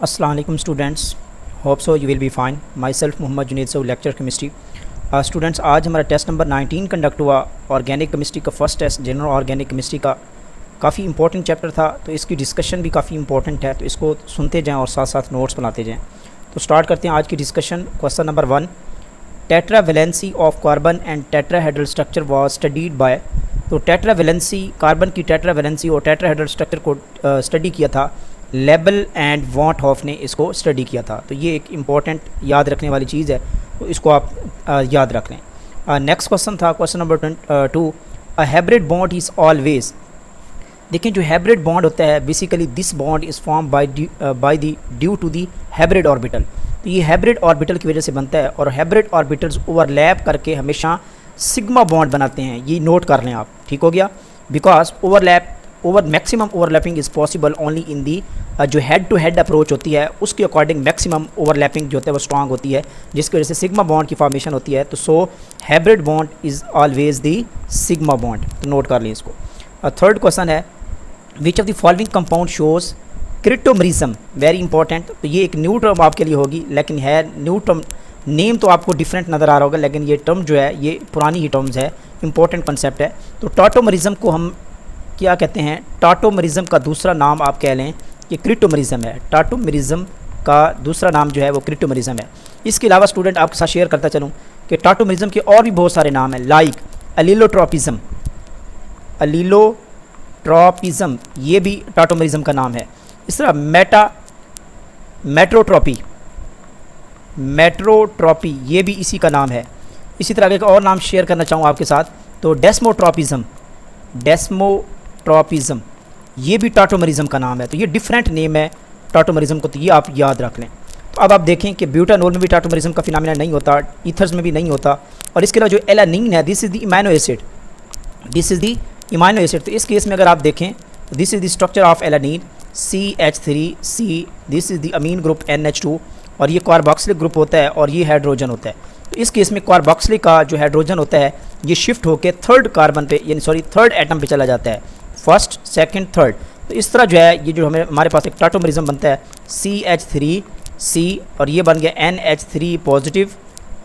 अस्सलाम वालेकुम students, hope so you will be fine. My self Mohammad Junaid so lecture chemistry. Students, आज हमारा test number 19 conduct हुआ। Organic chemistry का first test general organic chemistry का काफ़ी इंपॉर्टेंट चैप्टर था, तो इसकी डिस्कशन भी काफ़ी इंपॉर्टेंट है, तो इसको सुनते जाएँ और साथ साथ नोट्स बनाते जाएँ। तो स्टार्ट करते हैं आज की discussion. Question number 1, tetravalency of carbon and tetrahedral structure was studied by. तो टेट्रावेलेंसी, कार्बन की टेट्रावेलेंसी और टेट्राहेड्रल स्ट्रक्चर को स्टडी किया था लेबल एंड वॉन्ट हॉफ ने इसको स्टडी किया था। तो ये एक इम्पॉर्टेंट याद रखने वाली चीज़ है, तो इसको आप याद रख लें। नेक्स्ट क्वेश्चन था question number 2, a hybrid bond is always. देखें, जो हाइब्रिड बॉन्ड होता है basically this bond is form by the due to the hybrid orbital. तो ये हाइब्रिड ऑर्बिटल की वजह से बनता है, और हाइब्रिड ऑर्बिटल्स ओवरलैप करके हमेशा सिग्मा बॉन्ड बनाते हैं। ये नोट कर लें आप, ठीक हो गया। Because maximum overlapping is possible only in the जो हेड टू हेड अप्रोच होती है उसके अकॉर्डिंग मैक्सिमम ओवरलैपिंग जो होता है वो स्ट्रांग होती है, जिसकी वजह से सिग्मा बॉन्ड की फॉर्मेशन होती है। तो so hybrid bond is always the sigma bond, तो नोट कर लें इसको। थर्ड क्वेश्चन है, which of the following compound shows tautomerism. Very important. तो ये एक न्यू टर्म आपके लिए होगी, लेकिन है न्यू टर्म, नेम तो आपको डिफरेंट नज़र आ रहा होगा, लेकिन ये टर्म जो है ये पुरानी ही टर्म्स है, इंपॉर्टेंट कंसेप्ट है। तो टॉटोमरिज्म को हम क्या कहते हैं? टॉटोमरिज्म का दूसरा नाम आप कह लें कि क्रिप्टोमरिज्म है। टॉटोमरिज्म का दूसरा नाम जो है वो क्रिप्टोमरिज्म है। इसके अलावा स्टूडेंट आपके साथ शेयर करता चलूँ कि टॉटोमरिज्म के और भी बहुत सारे नाम हैं, लाइक अलीलोट्रोपिज्म। अलीलोट्रोपिज्म ये भी टॉटोमरिज्म का नाम है। इस तरह मेट्रोट्रॉपी ये भी इसी का नाम है। इसी तरह एक और नाम शेयर करना चाहूँ आपके साथ, तो डेस्मोट्रोपिज्म ये भी टॉटोमरिज्म का नाम है। तो ये डिफरेंट नेम है टॉटोमरिज्म को, तो ये आप याद रख लें। तो अब आप देखें कि ब्यूटानोल में भी टॉटोमरिज्म का फिनोमेना नहीं होता, ईथर्स में भी नहीं होता, और इसके अलावा जो एलानिन है this is the imino acid. तो इस केस में अगर आप देखें, this is the structure of alanine CH3C, this is the amine group NH2, और ये कार्बोक्सिलिक ग्रुप होता है और ये हाइड्रोजन होता है। तो इस केस में कार्बोक्सिलिक का जो हाइड्रोजन होता है ये शिफ्ट होकर थर्ड कार्बन पे, यानी थर्ड एटम पे चला जाता है, फर्स्ट सेकंड थर्ड। तो इस तरह जो है ये जो हमारे पास एक टॉटोमरिज्म बनता है CH3C, और ये बन गया NH3 पॉजिटिव,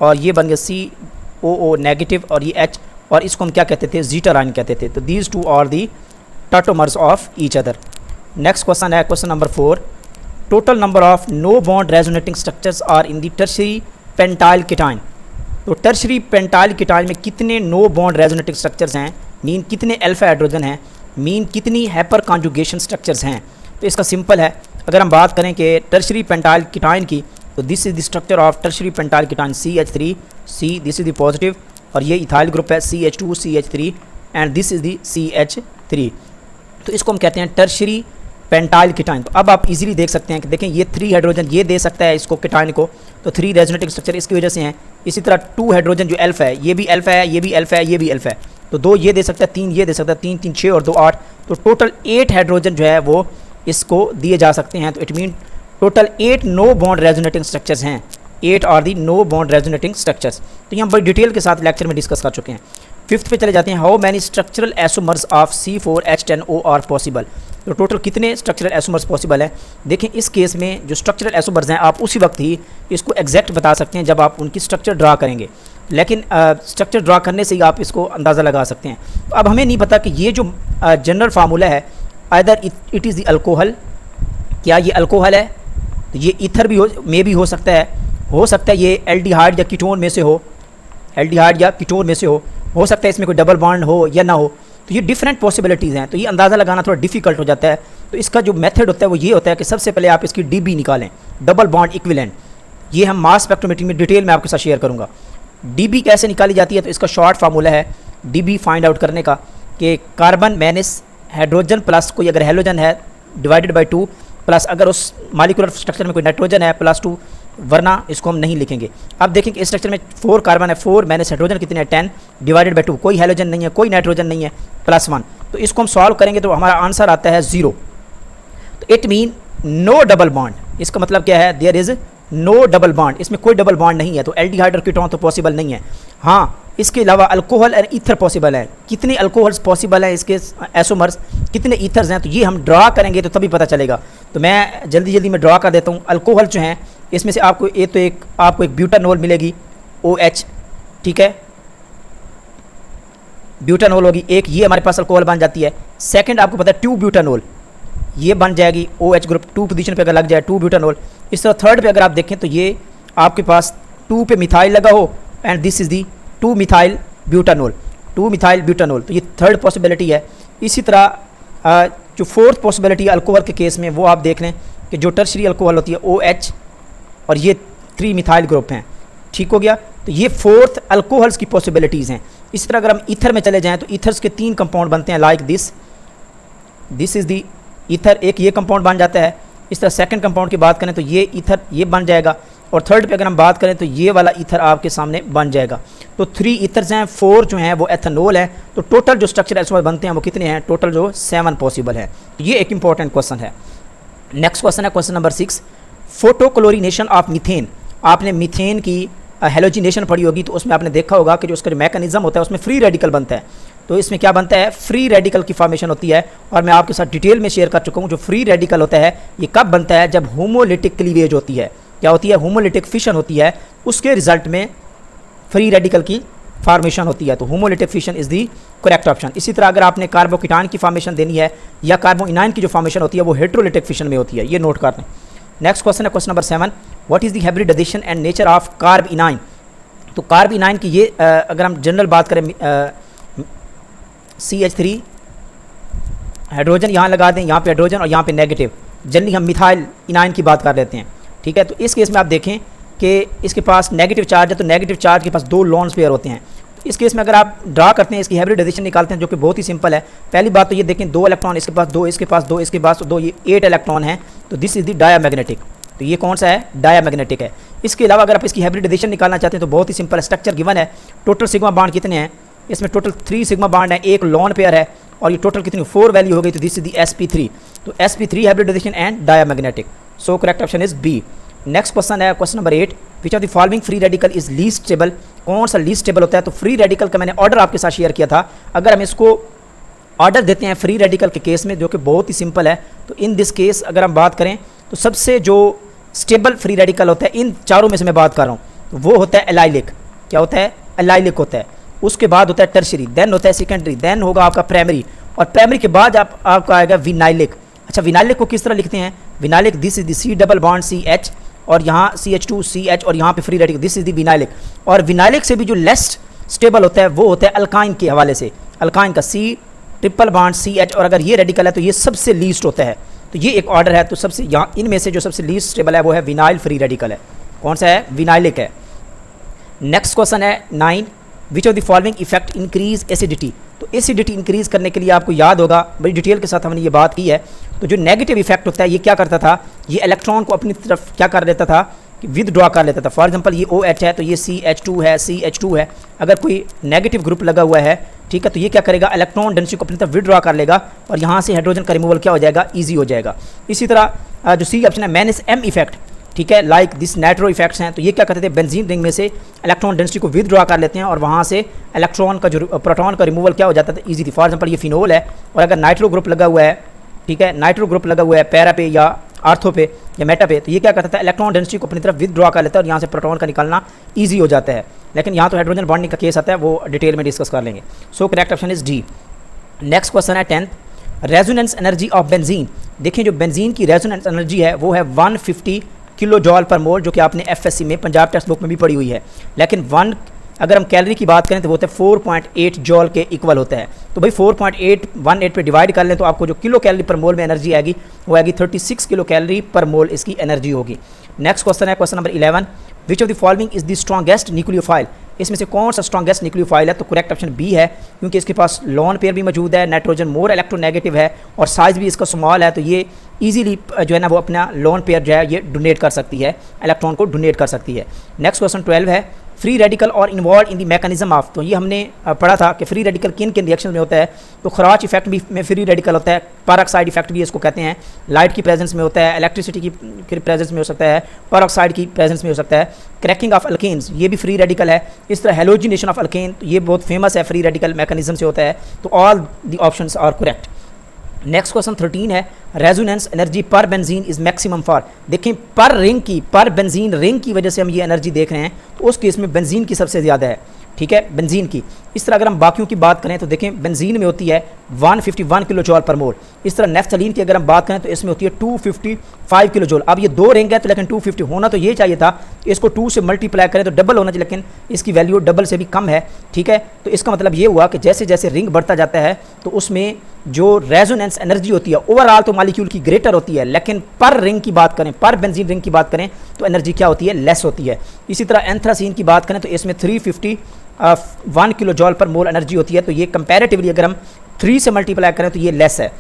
और ये बन गया COO नेगेटिव, और ये H, और इसको हम क्या कहते थे? जीटाराइन कहते थे। तो these two are the tautomers of each other. Next question है question number 4, total number of no bond resonating structures are in the tertiary pentyl ketone. तो टर्शियरी पेंटाइल कीटाइन में कितने नो बॉन्ड रेजोनेटिंग स्ट्रक्चर्स हैं, mean कितने alpha hydrogen हैं, mean कितनी hyperconjugation structures हैं। तो इसका सिंपल है, अगर हम बात करें कि टर्शियरी पेंटाइल कीटाइन की, तो this is the structure of tertiary pentyl ketone CH3C, this is the positive, और ये इथाइल ग्रुप है CH2 CH3, and this is the CH3। तो इसको हम कहते हैं टर्शियरी पेंटाइल कीटाइन। तो अब आप इजीली देख सकते हैं कि देखें ये 3 हाइड्रोजन ये दे सकता है इसको कीटाइन को, तो 3 रेजोनेटिंग स्ट्रक्चर इसकी वजह से हैं। इसी तरह 2 हाइड्रोजन जो अल्फा है, ये भी अल्फा है, ये भी अल्फा है, ये भी अल्फा है, तो 2 ये दे सकता है, 3 ये दे सकता है, 3 3 6 और 2 8, तो टोटल 8 हाइड्रोजन जो है वो इसको दिए जा सकते हैं। तो it mean total 8 no bond resonating structures हैं, 8 are the no bond resonating structures. तो ये हम बड़ी डिटेल के साथ लेक्चर में डिस्कस कर चुके हैं। 5th पे चले जाते हैं, how many structural isomers of C4H10O are possible. तो टोटल कितने स्ट्रक्चरल आइसोमर्स पॉसिबल है? देखें, इस केस में जो स्ट्रक्चरल आइसोमर्स हैं आप उसी वक्त ही इसको एग्जैक्ट बता सकते हैं जब आप उनकी स्ट्रक्चर ड्रा करेंगे, लेकिन स्ट्रक्चर ड्रा करने से ही आप इसको अंदाज़ा लगा सकते हैं। तो अब हमें नहीं पता कि ये जो जनरल फार्मूला है, either it is the alcohol, क्या ये अल्कोहल है? तो ये ईथर भी हो सकता है ये एल्डिहाइड या कीटोन में से हो सकता है इसमें कोई डबल बॉन्ड हो या ना हो। तो ये डिफरेंट पॉसिबिलिटीज़ हैं, तो ये अंदाज़ा लगाना थोड़ा डिफिकल्ट हो जाता है। तो इसका जो मेथड होता है वो ये होता है कि सबसे पहले आप इसकी DB निकालें, डबल बॉन्ड इक्विवेलेंट। ये हम मास स्पेक्ट्रोमेट्री में डिटेल में आपके साथ शेयर करूँगा। DB कैसे निकाली जाती है? तो इसका शॉर्ट फार्मूला है DB फाइंड आउट करने का कि कार्बन माइनस हाइड्रोजन प्लस कोई अगर हेलोजन है डिवाइडेड बाई 2, प्लस अगर उस मालिकुलर स्ट्रक्चर में कोई नाइट्रोजन है +2, वरना इसको हम नहीं लिखेंगे। अब देखें कि इस स्ट्रक्चर में 4 कार्बन है, 4 माइनस हाइड्रोजन कितने हैं 10 डिवाइडेड बाई 2, कोई हेलोजन नहीं है, कोई नाइट्रोजन नहीं है, +1। तो इसको हम सॉल्व करेंगे तो हमारा आंसर आता है 0। तो it mean no double bond. इसका मतलब क्या है? There is no double bond, इसमें कोई डबल बॉन्ड नहीं है। तो एल्डिहाइड और कीटोन तो पॉसिबल नहीं है। हाँ, इसके अलावा अल्कोहल एंड ईथर पॉसिबल है। कितने अल्कोहल्स पॉसिबल हैं इसके एसोमर्स, कितने ईथर्स हैं, तो ये हम ड्रा करेंगे तो तभी पता चलेगा। तो मैं जल्दी में ड्रा कर देता हूँ। अल्कोहल जो हैं इसमें से आपको आपको एक ब्यूटानोल मिलेगी OH, ठीक है, ब्यूटानोल होगी एक, ये हमारे पास अल्कोहल बन जाती है। सेकंड आपको पता है 2 ब्यूटानोल, ये बन जाएगी OH ग्रुप 2 पोजीशन पे अगर लग जाए 2 ब्यूटानोल। इस तरह थर्ड पे अगर आप देखें तो ये आपके पास 2 पे मिथाइल लगा हो and this is the 2 methyl butanol, 2 methyl butanol, तो ये थर्ड पॉसिबिलिटी है। इसी तरह जो फोर्थ पॉसिबिलिटी है अल्कोहल के केस में वो आप देख लें कि जो टर्शरी अल्कोहल होती है OH और ये 3 मिथाइल ग्रुप हैं, ठीक हो गया। तो ये फोर्थ अल्कोहल्स की पॉसिबिलिटीज़ हैं। इसी तरह अगर हम ईथर में चले जाएँ तो ईथर्स के 3 कंपाउंड बनते हैं like this is the ether, एक ये कंपाउंड बन जाता है। इस तरह सेकंड कंपाउंड की बात करें तो ये ईथर ये बन जाएगा, और थर्ड पे अगर हम बात करें तो ये वाला ईथर आपके सामने बन जाएगा। तो 3 ईथर्स हैं, 4 जो हैं वो एथेनॉल है। तो टोटल जो स्ट्रक्चर एसोमर बनते हैं वो कितने हैं, टोटल जो 7 पॉसिबल है। तो ये एक इंपॉर्टेंट क्वेश्चन है। नेक्स्ट क्वेश्चन है क्वेश्चन नंबर 6, फोटोक्लोरिनेशन ऑफ मीथेन। आपने मीथेन की हेलोजिनेशन पढ़ी होगी, तो उसमें आपने देखा होगा कि जो उसका मैकेनिज्म होता है उसमें फ्री रेडिकल बनता है। तो इसमें क्या बनता है, फ्री रेडिकल की फॉर्मेशन होती है, और मैं आपके साथ डिटेल में शेयर कर चुका हूँ। जो फ्री रेडिकल होता है ये कब बनता है, जब होमोलिटिक क्लीवेज होती है। क्या होती है, होमोलिटिक फिशन होती है, उसके रिजल्ट में फ्री रेडिकल की फॉर्मेशन होती है। तो homolytic fission is the correct option. इसी तरह अगर आपने कार्बोकेटान की फॉर्मेशन देनी है या कार्बोइनाइन की जो फॉर्मेशन होती है वो हेट्रोलिटिक फिशन में होती है, ये नोट कर लें। नेक्स्ट क्वेश्चन है question number 7, what is the hybridisation and nature of carbanion. तो कार्बइनाइन की ये अगर हम जनरल बात करें CH3 हाइड्रोजन यहाँ लगा दें, यहाँ पे हाइड्रोजन और यहाँ पे नेगेटिव, जनरली हम मिथाइल इनाइन की बात कर लेते हैं, ठीक है। तो इस केस में आप देखें कि इसके पास नेगेटिव चार्ज है, तो नेगेटिव चार्ज के पास 2 लोन्स पेयर होते हैं। इस केस में अगर आप ड्रा करते हैं, इसकी हाइब्रिडाइजेशन निकालते हैं, जो कि बहुत ही सिंपल है। पहली बात तो ये देखें 2 इलेक्ट्रॉन, इसके पास 2, इसके पास 2, इसके पास 2, ये 8 इलेक्ट्रॉन है। तो दिस इज़ द डायामैग्नेटिक। तो ये कौन सा है, डायामैग्नेटिक है। इसके अलावा अगर आप इसकी हाइब्रिडाइजेशन निकालना चाहते हैं तो बहुत ही सिंपल स्ट्रक्चर गिवन है। टोटल सिग्मा बॉन्ड कितने हैं, इसमें टोटल 3 सिग्मा बॉन्ड है, एक लोन पेयर है, और ये टोटल कितनी 4 वैल्यू हो गई। तो दिस इज दी sp3। तो sp3 hybridisation and diamagnetic. So correct option is B. Next question है question number 8, which of the following free radical is least stable. कौन सा लीस्ट स्टेबल होता है। तो फ्री रेडिकल का मैंने ऑर्डर आपके साथ शेयर किया था। अगर हम इसको ऑर्डर देते हैं फ्री रेडिकल के केस में, जो कि बहुत ही सिंपल है, तो इन दिस केस अगर हम बात करें तो सबसे जो स्टेबल फ्री रेडिकल होता है, इन चारों में से मैं बात कर रहा हूँ, तो वो होता है एलाइलिक। क्या होता है, एलाइलिक होता है। उसके बाद होता है टर्शरी, देन होता है सेकेंडरी, देन होगा आपका प्राइमरी, और प्राइमरी के बाद आपका आएगा विनाइलिक। अच्छा, विनाइलिक को किस तरह लिखते हैं, vinylic this is the C double bond CH, और यहाँ CH2 CH, और यहाँ पे free radical this is the vinylic. और विनाइलिक से भी जो लेस्ट स्टेबल होता है वो होता है अल्काइन के हवाले से, अल्काइन का C ट्रिपल बॉन्ड CH, और अगर ये रेडिकल है तो ये सबसे लीस्ट होता है। तो ये एक ऑर्डर है। तो सबसे यहाँ इनमें से जो सबसे लीस्ट स्टेबल है वो है विनाइल फ्री रेडिकल है। कौन सा है, विनाइलिक है। नेक्स्ट क्वेश्चन है 9, विच of the following effect increase acidity. तो एसिडिटी इंक्रीज करने के लिए आपको याद होगा, बड़ी डिटेल के साथ हमने ये बात की है। तो जो नेगेटिव इफेक्ट होता है ये क्या करता था, ये इलेक्ट्रॉन को अपनी तरफ क्या कर देता था कि विदड्रॉ कर लेता था। फॉर एग्जांपल ये OH है तो ये CH2 है, CH2 है। अगर कोई नेगेटिव ग्रुप लगा हुआ है, ठीक है, तो ये क्या करेगा, इलेक्ट्रॉन डेंसिटी को अपनी तरफ विदड्रॉ कर लेगा, और यहाँ से हाइड्रोजन का रिमूवल क्या हो जाएगा, ईजी हो जाएगा। इसी तरह जो C ऑप्शन है -M इफेक्ट, ठीक है, लाइक दिस नाइट्रो इफेक्ट्स हैं। तो ये क्या करते थे, बेंजीन रिंग में से इलेक्ट्रॉन डेंसिटी को विदड्रॉ कर लेते हैं, और वहाँ से इलेक्ट्रॉन का जो प्रोटॉन का रिमूवल क्या हो जाता था, ईजी थी। फॉर एग्जांपल ये फिनोल है, और अगर नाइट्रो ग्रुप लगा हुआ है, ठीक है, नाइट्रो ग्रुप लगा हुआ है पैरा पे या आर्थो पे या मेटा पे, तो ये क्या करता था, इलेक्ट्रॉन डेंसिटी को अपनी तरफ विदड्रॉ कर लेता है, और यहाँ से प्रोटॉन का निकालना ईजी हो जाता है। लेकिन यहाँ तो हाइड्रोजन बॉन्डिंग का केस आता है, वो डिटेल में डिस्कस कर लेंगे। सो correct option is D. Next question है 10th, resonance energy of benzene. देखिए जो बेंजीन की रेजोनेंस एनर्जी है वो है 150 किलो जॉल पर मोल, जो कि आपने FSC में पंजाब टेक्स्ट बुक में भी पढ़ी हुई है। लेकिन अगर हम कैलोरी की बात करें तो वो होता है 4.8 जॉल के इक्वल होता है। तो भाई 4.818 पे डिवाइड कर लें तो आपको जो किलो कैलोरी पर मोल में एनर्जी आएगी वो आएगी 36 किलो कैलोरी पर मोल इसकी एनर्जी होगी। नेक्स्ट क्वेश्चन है question number 11, which of the following is the strongest nucleophile. इसमें से कौन सा स्ट्रॉन्गेस्ट न्यूक्लियोफाइल है। तो करेक्ट ऑप्शन बी है, क्योंकि इसके पास लॉन पेयर भी मौजूद है, नाइट्रोजन मोर इलेक्ट्रोनेगेटिव है, और साइज भी इसका स्मॉल है। तो ये इजीली जो है ना वो अपना लॉन पेयर जो है ये डोनेट कर सकती है, इलेक्ट्रॉन को डोनेट कर सकती है। नेक्स्ट क्वेश्चन 12 है, फ्री रेडिकल और involve in the mechanism of, तो ये हमने पढ़ा था कि फ्री रेडिकल किन किन रिएक्शन में होता है। तो खराच इफेक्ट भी में फ्री रेडिकल होता है, पेरोक्साइड इफेक्ट भी इसको कहते हैं, लाइट की प्रेजेंस में होता है, इलेक्ट्रिसिटी की प्रेजेंस में हो सकता है, पेरोक्साइड की प्रेजेंस में हो सकता है, क्रैकिंग ऑफ अल्केन्स ये भी फ्री रेडिकल है। इस तरह हेलोजिनेशन ऑफ अल्केन, तो ये बहुत फेमस है, फ्री रेडिकल मैकेनिज्म से होता है। तो all the options are correct. Next question 13 है, रेजोनेंस एनर्जी पर बेंजीन इज मैक्सिमम फॉर, देखें पर रिंग की, पर बेंजीन रिंग की वजह से हम ये एनर्जी देख रहे हैं, तो उस केस में बेंजीन की सबसे ज़्यादा है, ठीक है, बेंजीन की। इस तरह अगर हम बाकियों की बात करें तो देखें बेंजीन में होती है 151 किलो जॉल पर मोल। इस तरह नेफ्थलीन की अगर हम बात करें तो इसमें होती है 255 किलो जॉल। अब ये दो रिंग है तो लेकिन 250 होना तो ये चाहिए था, इसको 2 से मल्टीप्लाई करें तो डबल होना चाहिए, लेकिन इसकी वैल्यू डबल से भी कम है, ठीक है। तो इसका मतलब ये हुआ कि जैसे जैसे रिंग बढ़ता जाता है तो उसमें जो रेजोनेंस एनर्जी होती है ओवरऑल तो मालिक्यूल की ग्रेटर होती है, लेकिन पर रिंग की बात करें, पर बेंजीन रिंग की बात करें तो एनर्जी क्या होती है, लेस होती है। इसी तरह एंथ्रासीन की बात करें तो इसमें 351 किलो जॉल पर मोल एनर्जी होती है, तो ये कंपैरेटिवली अगर हम 3 से मल्टीप्लाई करें तो ये लेस है।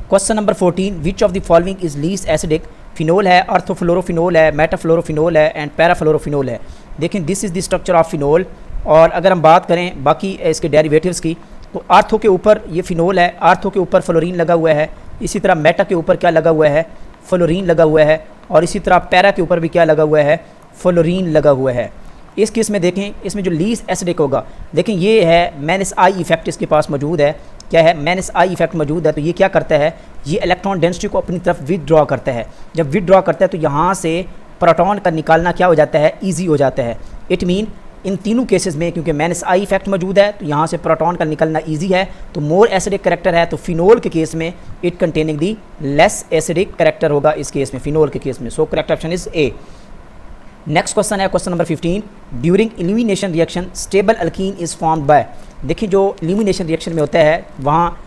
Question number 14, which of the following is least acidic, phenol है, अर्थोफ्लोरोफिनोल है, मेटाफ्लोरोफिनोल है एंड पैराफ्लोरोफिनोल है। देखें this is the structure of phenol. और अगर हम बात करें बाकी इसके डेरिवेटिव्स की तो आर्थो के ऊपर ये फिनोल है, आर्थो के ऊपर फ्लोरीन लगा हुआ है, इसी तरह मेटा के ऊपर क्या लगा हुआ है, फ्लोरीन लगा हुआ है, और इसी तरह पैरा के ऊपर भी क्या लगा हुआ है, फ्लोरीन लगा हुआ है। इस केस में देखें इसमें जो लीस्ट एसिडिक होगा, देखें ये है मैनस आई इफेक्ट इसके पास मौजूद है, क्या है, मैनस आई इफेक्ट मौजूद है। तो ये क्या करता है, ये इलेक्ट्रॉन डेंसिटी को अपनी तरफ विदड्रॉ करता है। जब विदड्रॉ करता है तो यहाँ से प्रोटॉन का निकालना क्या हो जाता है, ईजी हो जाता है। इट मीन इन तीनों केसेस में क्योंकि मैनस आई इफेक्ट मौजूद है तो यहाँ से प्रोटॉन का निकलना ईजी है, तो मोर एसिडिक करेक्टर है। तो फिनोल के केस में it containing the less acidic character होगा इस केस में, फिनोल के केस में। So correct option is A. Next question है question number 15, during elimination reaction stable alkene is formed by, देखिए जो एलिमिनेशन रिएक्शन में होता है वहाँ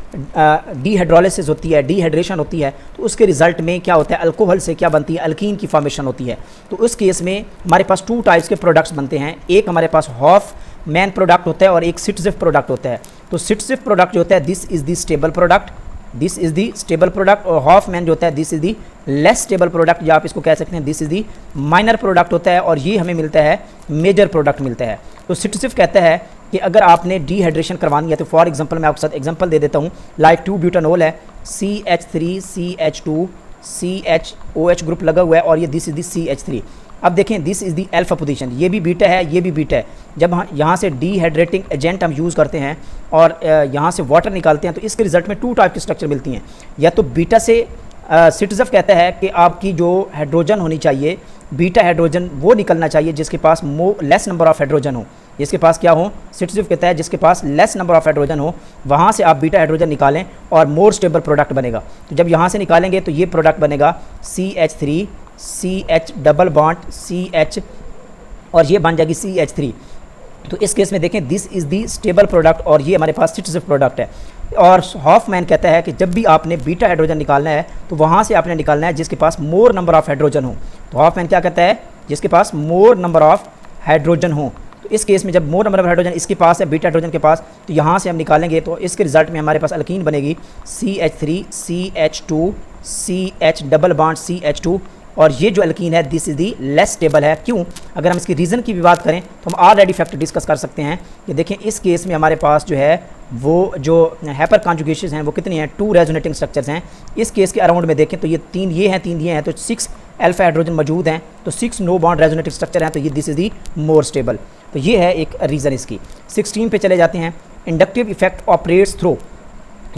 डीहाइड्रोलिसिस होती है, डीहाइड्रेशन होती है, तो उसके रिजल्ट में क्या होता है, अल्कोहल से क्या बनती है, अल्कीन की फॉर्मेशन होती है। तो उस केस में हमारे पास 2 टाइप्स के प्रोडक्ट्स बनते हैं, एक हमारे पास हॉफ मैन प्रोडक्ट होता है और एक सिट्जिफ प्रोडक्ट होता है। तो सिट्जिफ प्रोडक्ट जो होता है this is the stable product, this is the stable product, और हॉफ मैन जो होता है this is the less stable product, या आप इसको कह सकते हैं this is the minor product होता है, और ये हमें मिलता है मेजर प्रोडक्ट मिलता है। तो सिट्जिफ कहता है कि अगर आपने डीहाइड्रेशन करवानी है तो फॉर एग्जांपल मैं आपके साथ एग्जांपल दे देता हूँ, लाइक 2 ब्यूटानोल है, CH3 CH2 CHOH ग्रुप लगा हुआ है और ये दिस इज़ दी CH3। अब देखें this is the alpha position, ये भी बीटा है, ये भी बीटा है। जब हम यहाँ से डीहाइड्रेटिंग एजेंट हम यूज़ करते हैं और यहाँ से वाटर निकालते हैं तो इसके रिजल्ट में 2 टाइप की स्ट्रक्चर मिलती हैं। या तो बीटा से सिट्जिफ कहता है कि आपकी जो हाइड्रोजन होनी चाहिए, बीटा हाइड्रोजन वो निकलना चाहिए जिसके पास लेस नंबर ऑफ हाइड्रोजन हो, जिसके पास क्या हो, सिट्जिफ कहता है जिसके पास लेस नंबर ऑफ हाइड्रोजन हो, वहाँ से आप बीटा हाइड्रोजन निकालें और मोर स्टेबल प्रोडक्ट बनेगा। तो जब यहाँ से निकालेंगे तो ये प्रोडक्ट बनेगा CH3 CH double bond CH और ये बन जाएगी CH3। तो इस केस में देखें this is the stable product और ये हमारे पास सिट्जिफ प्रोडक्ट है। और हॉफमैन कहता है कि जब भी आपने बीटा हाइड्रोजन निकालना है तो वहाँ से आपने निकालना है जिसके पास मोर नंबर ऑफ हाइड्रोजन हो। तो हॉफमैन क्या कहता है, जिसके पास मोर नंबर ऑफ हाइड्रोजन हो। तो इस केस में जब मोर नंबर ऑफ हाइड्रोजन इसके पास है, बीटा हाइड्रोजन के पास, तो यहाँ से हम निकालेंगे तो इसके रिजल्ट में हमारे पास अल्कीन बनेगी CH3 CH2 CH double bond CH2। और ये जो अल्कीन है this is the less stable है। क्यों, अगर हम इसकी रीज़न की भी बात करें तो हम ऑलरेडी फैक्ट डिस्कस कर सकते हैं कि देखें इस केस में हमारे पास जो है वो जो हाइपर कॉन्जुगेशंस हैं वो कितनी हैं, 2 रेजोनेटिंग स्ट्रक्चर्स हैं। इस केस के अराउंड में देखें तो ये 3 ये हैं, 3 ये हैं, तो 6 अल्फा हाइड्रोजन मौजूद हैं, तो 6 नो बॉन्ड रेजोनेटिंग स्ट्रक्चर हैं, तो ये this is the more stable. तो ये है एक रीज़न इसकी। 16 पे चले जाते हैं, इंडक्टिव इफेक्ट ऑपरेट्स थ्रू,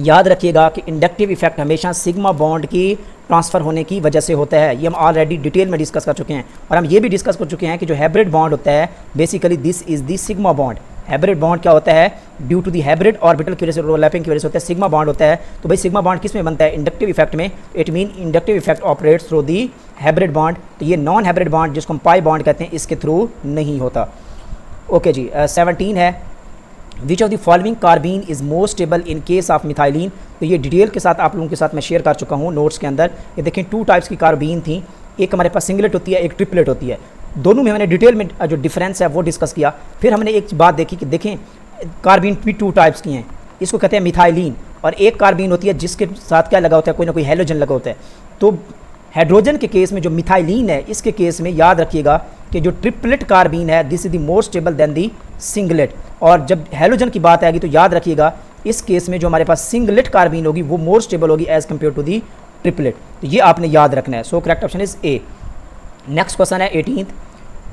याद रखिएगा कि इंडक्टिव इफेक्ट हमेशा सिग्मा बॉन्ड की ट्रांसफ़र होने की वजह से होता है। ये हम ऑलरेडी डिटेल में डिस्कस कर चुके हैं और हम ये भी डिस्कस कर चुके हैं कि जो हाइब्रिड बॉन्ड होता है basically this is the sigma bond. Hybrid bond क्या होता है, due to the hybrid orbital की वजह से, ओवरलैपिंग की वजह से होता है, सिग्मा बॉन्ड होता है। तो भाई सिग्मा बॉन्ड किस में बनता है, इंडक्टिव इफेक्ट में। It mean inductive effect operates through the hybrid bond. तो ये नॉन हाइब्रिड बॉन्ड जिसको हम पाई बॉन्ड कहते हैं इसके थ्रू नहीं होता। ओके जी, 17 है, which of the following carbene is more stable in case of methylene. तो ये डिटेल के साथ आप लोगों के साथ मैं शेयर कर चुका हूँ नोट्स के अंदर। ये देखें 2 टाइप्स की कार्बीन थी, एक हमारे पास सिंगलेट होती है, एक ट्रिपलेट होती है। दोनों में मैंने डिटेल में जो डिफरेंस है वो डिस्कस किया। फिर हमने एक बात देखी कि देखें कार्बीन भी 2 टाइप्स की हैं, इसको कहते हैं मिथाइलिन, और एक कार्बीन होती है जिसके साथ क्या लगा होता है, कोई ना कोई हेलोजन लगा होता है। तो हाइड्रोजन के केस में जो मिथाइलिन है, इसके केस में याद रखिएगा कि जो ट्रिपलेट कार्बीन है this is the more stable then the singlet. और जब हैलोजन की बात आएगी तो याद रखिएगा इस केस में जो हमारे पास सिंगलेट कार्बीन होगी वो मोर स्टेबल होगी as compare to the triplet. तो ये आपने याद रखना है। So correct option is A. Next question है 18th,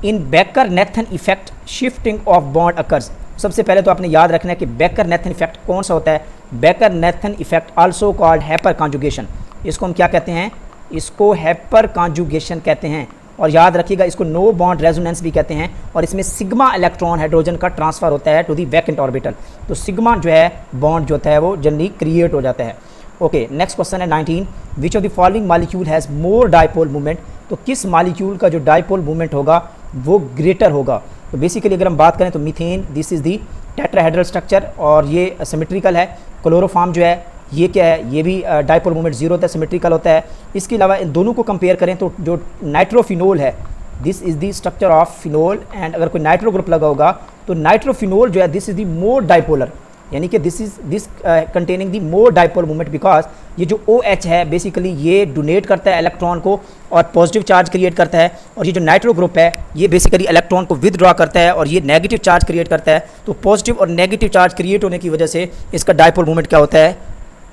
in Baker Nathan effect shifting of bond occurs. सबसे पहले तो आपने याद रखना है कि बेकर नेथन इफेक्ट कौन सा होता है। Baker Nathan effect also called hyperconjugation. इसको हम क्या कहते हैं, इसको हैपर कॉन्जुगेशन कहते हैं। और याद रखिएगा इसको नो बॉन्ड रेजोनेंस भी कहते हैं। और इसमें सिग्मा इलेक्ट्रॉन हाइड्रोजन का ट्रांसफर होता है टू दी वैकेंट ऑर्बिटल। तो सिग्मा जो है बॉन्ड जो होता है वो जनरली क्रिएट हो जाता है। ओके, नेक्स्ट क्वेश्चन है 19, विच of the following molecule has more dipole movement. तो किस मॉलिक्यूल का जो डाइपोल मूवमेंट होगा वो ग्रेटर होगा। तो बेसिकली अगर हम बात करें तो methane this is the tetrahedral structure और ये सिमेट्रिकल है। क्लोरोफॉर्म जो है ये क्या है, ये भी डाइपोल मूवमेंट जीरो होता है, सिमेट्रिकल होता है। इसके अलावा इन दोनों को कंपेयर करें तो जो नाइट्रोफिनोल है this is the structure of phenol and अगर कोई नाइट्रो ग्रुप लगा होगा तो नाइट्रोफिनोल जो है this is the more dipolar, यानी कि this containing the more dipole movement because ये जो OH है बेसिकली ये डोनेट करता है इलेक्ट्रॉन को और पॉजिटिव चार्ज क्रिएट करता है। और ये जो नाइट्रो ग्रुप है ये बेसिकली इलेक्ट्रॉन को विदड्रॉ करता है और ये नेगेटिव चार्ज क्रिएट करता है। तो पॉजिटिव और नेगेटिव चार्ज क्रिएट होने की वजह से इसका डाइपोल मूवमेंट क्या होता है,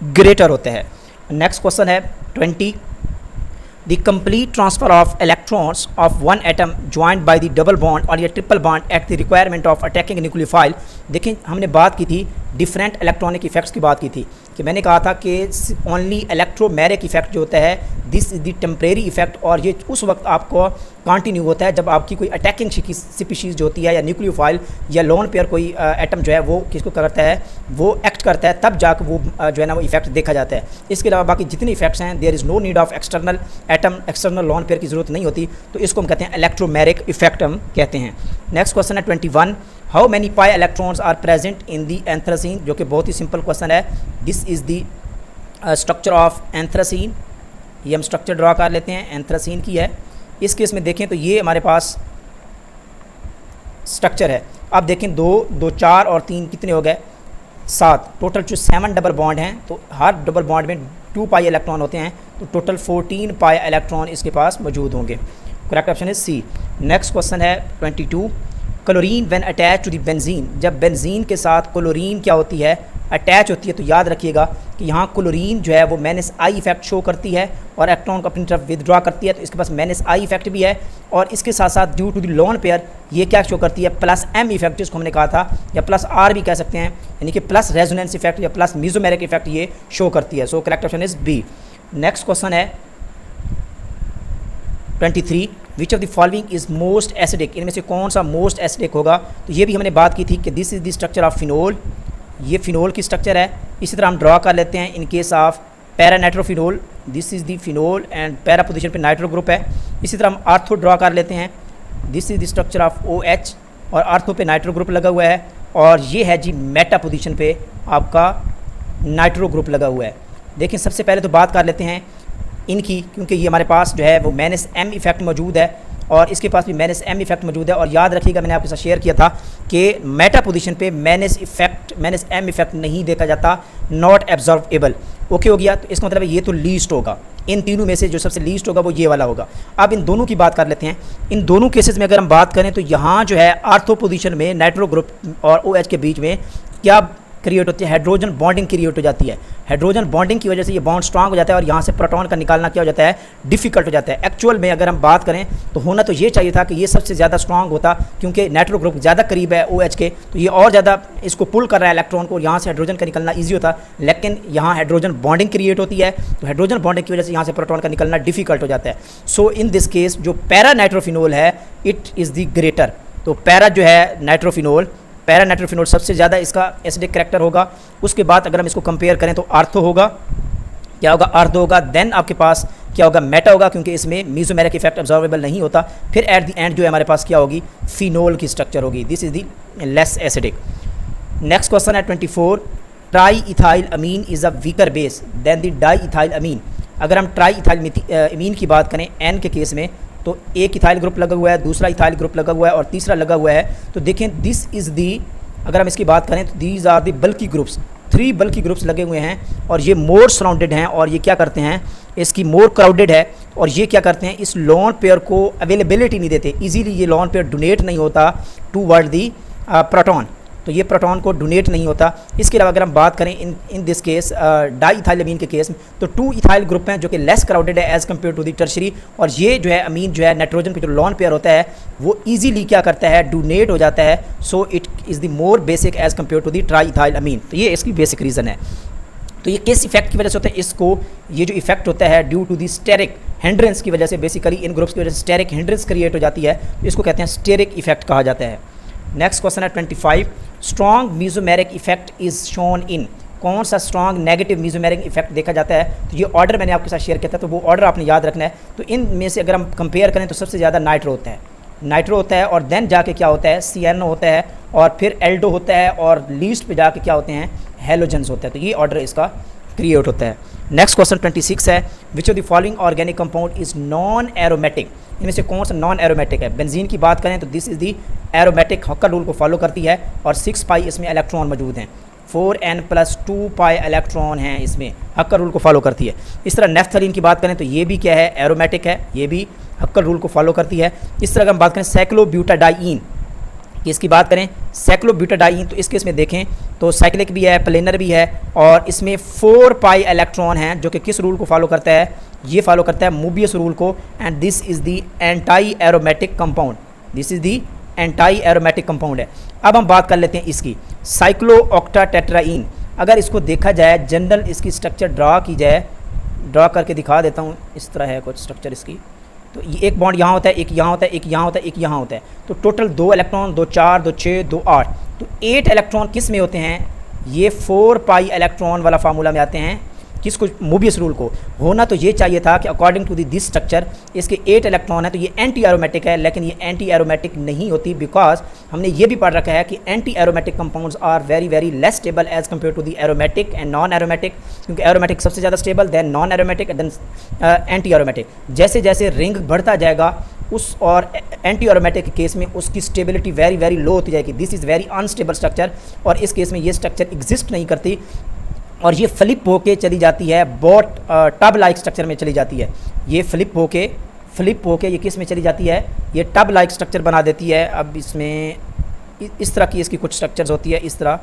ग्रेटर होता है। नेक्स्ट क्वेश्चन है 20, the complete transfer of electrons of one atom joined by the double bond और या triple bond at the requirement of attacking nucleophile। देखें हमने बात की थी डिफरेंट इलेक्ट्रॉनिक इफेक्ट्स की बात की थी कि मैंने कहा था कि ओनली इलेक्ट्रोमैग्नेटिक इफेक्ट जो होता है this is the temporary effect और ये उस वक्त आपको कंटिन्यू होता है जब आपकी कोई अटैकिंग स्पीशीज़ जो होती है या न्यूक्लियोफाइल या लोन पेयर कोई एटम जो है वो किसको करता है, वो एक्ट करता है, तब जाकर वो जो है ना वो इफेक्ट देखा जाता है। इसके अलावा बाकी जितने इफेक्ट्स हैं there is no need of external atom, external lone pair की ज़रूरत नहीं होती। तो इसको हम कहते हैं इलेक्ट्रोमैग्नेटिक इफेक्ट हम कहते हैं। नेक्स्ट क्वेश्चन है 21, how many pi electrons are present in the anthracene. जो कि बहुत ही सिंपल क्वेश्चन है। This is the structure of anthracene. ये हम स्ट्रक्चर ड्रा कर लेते हैं, एंथ्रासीन की है। इस केस में देखें तो ये हमारे पास स्ट्रक्चर है। अब देखें 2 2 4 और 3 कितने हो गए, 7। टोटल जो 7 डबल बॉन्ड हैं तो हर डबल बॉन्ड में 2 पाई इलेक्ट्रॉन होते हैं। तो टोटल 14 पाई इलेक्ट्रॉन इसके पास मौजूद होंगे। Correct option is C. Next question है 22, chlorine when attach to the benzene. जब बेंजीन के साथ क्लोरीन क्या होती है, अटैच होती है। तो याद रखिएगा कि यहाँ क्लोरीन जो है वो -I इफेक्ट शो करती है और इलेक्ट्रॉन को अपनी तरफ विदड्रॉ करती है। तो इसके पास -I इफेक्ट भी है और इसके साथ साथ due to the lone pair ये क्या शो करती है, +M इफेक्ट जिसको हमने कहा था, या +R भी कह सकते हैं, यानी कि प्लस रेजोनेंस इफेक्ट या प्लस मीजोमेरिक इफेक्ट ये शो करती है। So correct option is B. Next question है 23, which of the following is most acidic. इनमें से कौन सा मोस्ट एसिडिक होगा। तो ये भी हमने बात की थी कि this is the structure of phenol. ये फिनोल की स्ट्रक्चर है। इसी तरह हम ड्रॉ कर लेते हैं in case of para nitrophenol. This is the phenol and para position पे नाइट्रो ग्रुप है। इसी तरह हम आर्थो ड्रॉ कर लेते हैं। This is the structure of OH और आर्थो पे नाइट्रो ग्रुप लगा हुआ है और ये है जी मेटा पोजीशन पे आपका नाइट्रो ग्रुप लगा हुआ है। देखिए सबसे पहले तो बात कर लेते हैं इनकी, क्योंकि ये हमारे पास जो है वो -M इफेक्ट मौजूद है और इसके पास भी -M इफेक्ट मौजूद है। और याद रखिएगा मैंने आपके साथ शेयर किया था कि मेटा पोजीशन पे -M इफेक्ट नहीं देखा जाता, नॉट एब्जॉर्वेबल। ओके हो गया। तो इसका मतलब ये तो लीस्ट होगा, इन तीनों में से जो सबसे लीस्ट होगा वो ये वाला होगा। अब इन दोनों की बात कर लेते हैं। इन दोनों केसेस में अगर हम बात करें तो यहाँ जो है आर्थो पोजीशन में नाइट्रो ग्रुप और OH के बीच में क्या क्रिएट होती है, हाइड्रोजन बॉन्डिंग क्रिएट हो जाती है। हाइड्रोजन बॉन्डिंग की वजह से ये बॉन्ड स्ट्रांग हो जाता है और यहाँ से प्रोटॉन का निकालना क्या हो जाता है, डिफिकल्ट हो जाता है। एक्चुअल में अगर हम बात करें तो होना तो ये चाहिए था कि ये सबसे ज़्यादा स्ट्रांग होता, क्योंकि नाइट्रो ग्रुप ज़्यादा करीब है OH के, तो ये और ज़्यादा इसको पुल कर रहा है इलेक्ट्रॉन को, यहाँ से हाइड्रोजन का निकलना ईजी होता। लेकिन यहाँ हाइड्रोजन बॉन्डिंग क्रिएट होती है तो हाइड्रोजन बॉन्डिंग की वजह से यहाँ से प्रोटॉन का निकलना डिफिकल्ट हो जाता है। सो इन दिस केस जो पैरा नाइट्रोफिनोल है इट इज़ द ग्रेटर। तो पैरा जो है नाइट्रोफिनोल, पैरा नाइट्रोफिनोल सबसे ज़्यादा इसका एसिडिक करैक्टर होगा। उसके बाद अगर हम इसको कंपेयर करें तो आर्थो होगा, क्या होगा, आर्थो होगा। देन आपके पास क्या होगा, मेटा होगा, क्योंकि इसमें मीजोमेरिक इफेक्ट ऑब्जर्वेबल नहीं होता। फिर एट द एंड जो है हमारे पास क्या होगी, फिनोल की स्ट्रक्चर होगी। This is the less acidic. Next question है 24, triethylamine is a weaker base than the diethylamine. अगर हम ट्राई इथाइल अमीन की बात करें N के केस में तो एक इथाइल ग्रुप लगा हुआ है, दूसरा इथाइल ग्रुप लगा हुआ है और तीसरा लगा हुआ है। तो देखें दिस इज़ दी, अगर हम इसकी बात करें तो these are the bulky groups, 3 bulky groups लगे हुए हैं और ये मोर सराउंडेड हैं और ये क्या करते हैं, इसकी मोर क्राउडेड है, और ये क्या करते हैं, इस लोन पेयर को अवेलेबिलिटी नहीं देते, इजीली ये लोन पेयर डोनेट नहीं होता टूवर्ड दी प्रोटॉन, तो ये प्रोटॉन को डोनेट नहीं होता। इसके अलावा अगर हम बात करें इन दिस केस डाईइथाइल अमीन के केस में, तो 2 इथाइल ग्रुप हैं जो कि लेस क्राउडेड है as compare to the tertiary, और ये जो है अमीन जो है नाइट्रोजन पे जो लॉन पेयर होता है वो ईजीली क्या करता है, डोनेट हो जाता है, so it is the more basic as compare to the triethylamine. तो ये इसकी बेसिक रीज़न है। तो ये किस इफेक्ट की वजह से होता है, इसको ये जो इफेक्ट होता है due to the steric hindrance की वजह से, बेसिकली इन ग्रुप्स की वजह से स्टेरिक हिंड्रेंस क्रिएट हो जाती है, तो इसको कहते हैं स्टेरिक इफेक्ट कहा जाता है। नेक्स्ट क्वेश्चन है 25, strong mesomeric effect is shown in, कौन सा स्ट्रॉन्ग नेगेटिव मीजोमेरिक इफेक्ट देखा जाता है। तो ये ऑर्डर मैंने आपके साथ शेयर किया था, तो वो ऑर्डर आपने याद रखना है। तो इन में से अगर हम कंपेयर करें तो सबसे ज़्यादा नाइट्रो होता है, नाइट्रो होता है, और देन जाके क्या होता है, CNO होता है, और फिर एल्डो होता है, और लीस्ट पे जाके क्या होते हैं, हेलोजेंस होता है। तो ये ऑर्डर इसका क्रिएट होता है। नेक्स्ट क्वेश्चन 26 है, which of the following organic compound is non aromatic, इनमें से कौन सा नॉन एरोमेटिक है। बेंजीन की बात करें तो this is the aromatic, Huckel rule को फॉलो करती है, और 6 पाई इसमें इलेक्ट्रॉन मौजूद हैं, 4n+2 पाई इलेक्ट्रॉन हैं इसमें, हक्कर रूल को फॉलो करती है। इस तरह नेफ्थलीन की बात करें तो ये भी क्या है, एरोमेटिक है, ये भी हक्कर रूल को फॉलो करती है। इस तरह अगर हम बात करें साइक्लोब्यूटाडाइन की, इसकी बात करें साइक्लोब्यूटाडाइन, तो इस केस में देखें तो साइक्लिक भी है, प्लेनर भी है, और इसमें 4 पाई इलेक्ट्रॉन हैं, जो कि किस रूल को फॉलो करता है, ये फॉलो करता है मोबियस रूल को, and this is the anti aromatic compound, this is the anti aromatic compound है। अब हम बात कर लेते हैं इसकी साइक्लोऑक्टाटेट्राइन। अगर इसको देखा जाए, जनरल इसकी स्ट्रक्चर ड्रा की जाए, ड्रा करके दिखा देता हूँ, इस तरह है कुछ स्ट्रक्चर इसकी। तो ये एक बॉन्ड यहाँ होता है, एक यहाँ होता है, एक यहाँ होता है, एक यहाँ होता है, तो टोटल 2 इलेक्ट्रॉन, 2 4, 2 6, 2 8, तो 8 इलेक्ट्रॉन किस में होते हैं, ये 4 पाई इलेक्ट्रॉन वाला फार्मूला में आते हैं। किसको, मोबियस रूल को। होना तो ये चाहिए था कि अकॉर्डिंग टू दिस स्ट्रक्चर इसके 8 इलेक्ट्रॉन है, तो ये एंटी एरोमेटिक है, लेकिन ये एंटी एरोमेटिक नहीं होती, बिकॉज हमने ये भी पढ़ रखा है कि anti aromatic compounds are very very less stable as compare to the aromatic and non aromatic, क्योंकि एरोमेटिक सबसे ज़्यादा stable, then non aromatic, then anti aromatic. जैसे जैसे रिंग बढ़ता जाएगा उस और एंटी एरोमेटिक के केस में उसकी स्टेबिलिटी वेरी वेरी लो होती जाएगी। This is very unstable structure, और इस केस में ये स्ट्रक्चर एग्जिस्ट नहीं करती, और ये फ्लिप होके चली जाती है, बोट टब लाइक स्ट्रक्चर में चली जाती है। ये फ्लिप होके ये किस में चली जाती है, ये टब लाइक स्ट्रक्चर बना देती है। अब इसमें इस तरह की इसकी कुछ स्ट्रक्चर्स होती है, इस तरह,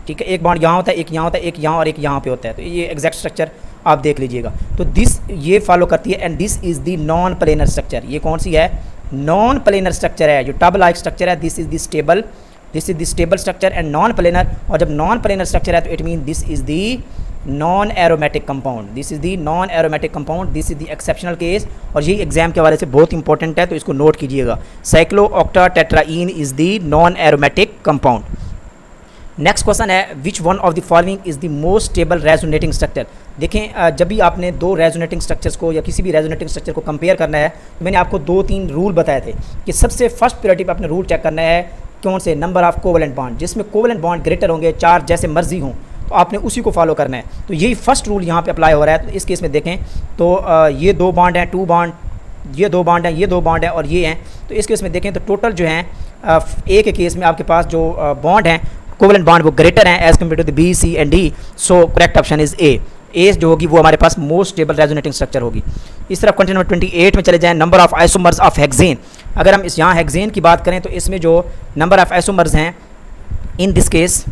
ठीक है, एक बॉन्ड यहाँ होता है, एक यहाँ होता है, एक यहाँ और एक यहाँ पे होता है, तो ये एग्जैक्ट स्ट्रक्चर आप देख लीजिएगा। तो दिस ये फॉलो करती है, and this is the non planar structure. ये कौन सी है, नॉन प्लेनर स्ट्रक्चर है, जो टब लाइक स्ट्रक्चर है, this is the stable, this is the stable structure and non planar. और जब नॉन प्लेनर स्ट्रक्चर है तो it mean this is the non aromatic compound, this is the non aromatic compound, this is the exceptional case. और यही exam के हवाले से बहुत इंपॉर्टेंट है, तो इसको नोट कीजिएगा। Cyclooctatetraene is the non aromatic compound. Next question है, which one of the following is the most stable resonating structure. देखें, जब भी आपने 2 रेजोनेटिंग स्ट्रक्चर्स को या किसी भी रेजोनेटिंग स्ट्रक्चर को कंपेयर करना है, तो मैंने आपको 2-3 रूल बताए थे कि सबसे फर्स्ट प्रायोरिटी पर आपने रूल चेक करना है कौन से, नंबर ऑफ कोवेलेंट बॉन्ड, जिसमें कोवेलेंट बॉन्ड ग्रेटर होंगे, 4 जैसे मर्जी हों, तो आपने उसी को फॉलो करना है। तो यही फर्स्ट रूल यहाँ पे अप्लाई हो रहा है। तो इस केस में देखें तो ये 2 बॉन्ड हैं, 2 बॉन्ड, ये 2 बॉन्ड हैं, ये 2 बॉन्ड हैं, और ये हैं। तो इस केस में देखें तो टोटल जो हैं ए के केस में आपके पास जो बॉन्ड हैं, कोवेलेंट बॉन्ड, वो ग्रेटर हैं as compare to the B, C and D. So correct option is A जो होगी वो हमारे पास मोस्ट स्टेबल रेजोनेटिंग स्ट्रक्चर होगी। इस तरफ क्वेश्चन नंबर 28 में चले जाएं, number of isomers of hexane. अगर हम इस यहाँ हेक्सेन की बात करें तो इसमें जो नंबर ऑफ आइसोमर्स हैं इन दिस केस,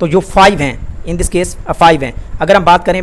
तो जो 5 हैं, इन दिस केस 5 हैं। अगर हम बात करें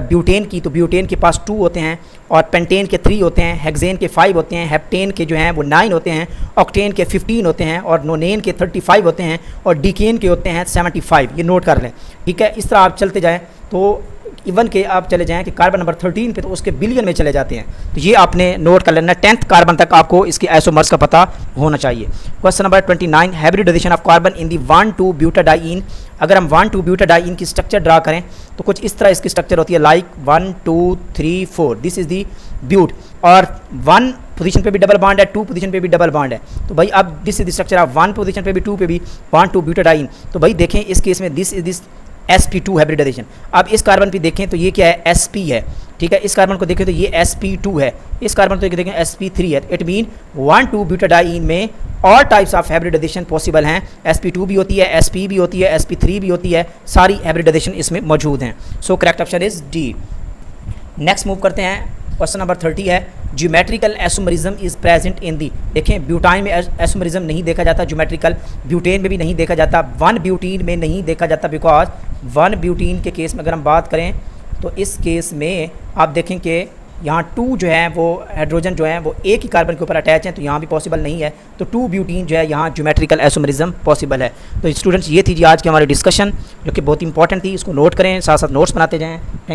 ब्यूटेन की, तो ब्यूटेन के पास 2 होते हैं, और पेंटेन के 3 होते हैं, हेक्सेन के 5 होते हैं, हेप्टेन के जो हैं वो 9 होते हैं, ऑक्टेन के 15 होते हैं, और नोनेन के 35 होते हैं, और डिकेन के होते हैं 75। ये नोट कर लें, ठीक है। इस तरह आप चलते जाएँ तो इवन के आप चले जाएं कि कार्बन नंबर 13 पे, तो उसके बिलियन में चले जाते हैं। तो ये आपने नोट कर लेना, 10th कार्बन तक आपको इसके आइसोमर्स का पता होना चाहिए। Question number 29, hybridisation of carbon in the one two butadiene. अगर हम 1,2-ब्यूटाडाइन की स्ट्रक्चर ड्रा करें तो कुछ इस तरह इसकी स्ट्रक्चर होती है, like 1 2 3 4, this is the but, और 1 पोजीशन पे भी डबल बॉन्ड है, 2 पोजीशन पे भी डबल बॉन्ड है। तो भाई अब this is the structure of 1 position पे भी, 2 पे भी, 1,2-ब्यूटाडाइन। तो भाई देखें इस केस में this is this sp2 hybridisation. अब इस कार्बन पे देखें तो ये क्या है, sp है, ठीक है। इस कार्बन को देखें तो ये sp2 है, इस कार्बन को देखें sp3 है। इट मीन 1,2 ब्यूटाडाइन में all types of hybridisation possible हैं। sp2 भी होती है, sp भी होती है, sp3 भी होती है, सारी हाइब्रिडाइजेशन इसमें मौजूद हैं। So correct option is D. Next move करते हैं, क्वेश्चन नंबर 30 है, geometrical isomerism is present in the. देखें ब्यूटाइन में आइसोमरिज्म नहीं देखा जाता, ज्योमेट्रिकल ब्यूटेन में भी नहीं देखा जाता, 1 ब्यूटीन में नहीं देखा जाता, बिकॉज 1 ब्यूटीन के केस में अगर हम बात करें तो इस केस में आप देखें कि यहाँ 2 जो है वो हाइड्रोजन जो है वो एक ही कार्बन के ऊपर अटैच हैं, तो यहाँ भी पॉसिबल नहीं है। तो 2 ब्यूटीन जो है यहाँ ज्योमेट्रिकल आइसोमरिज्म पॉसिबल है। तो स्टूडेंट्स ये थी जी आज की हमारी डिस्कशन, जो कि बहुत इंपॉर्टेंट थी। इसको नोट करें, साथ साथ नोट्स बनाते जाएँ। Thank you.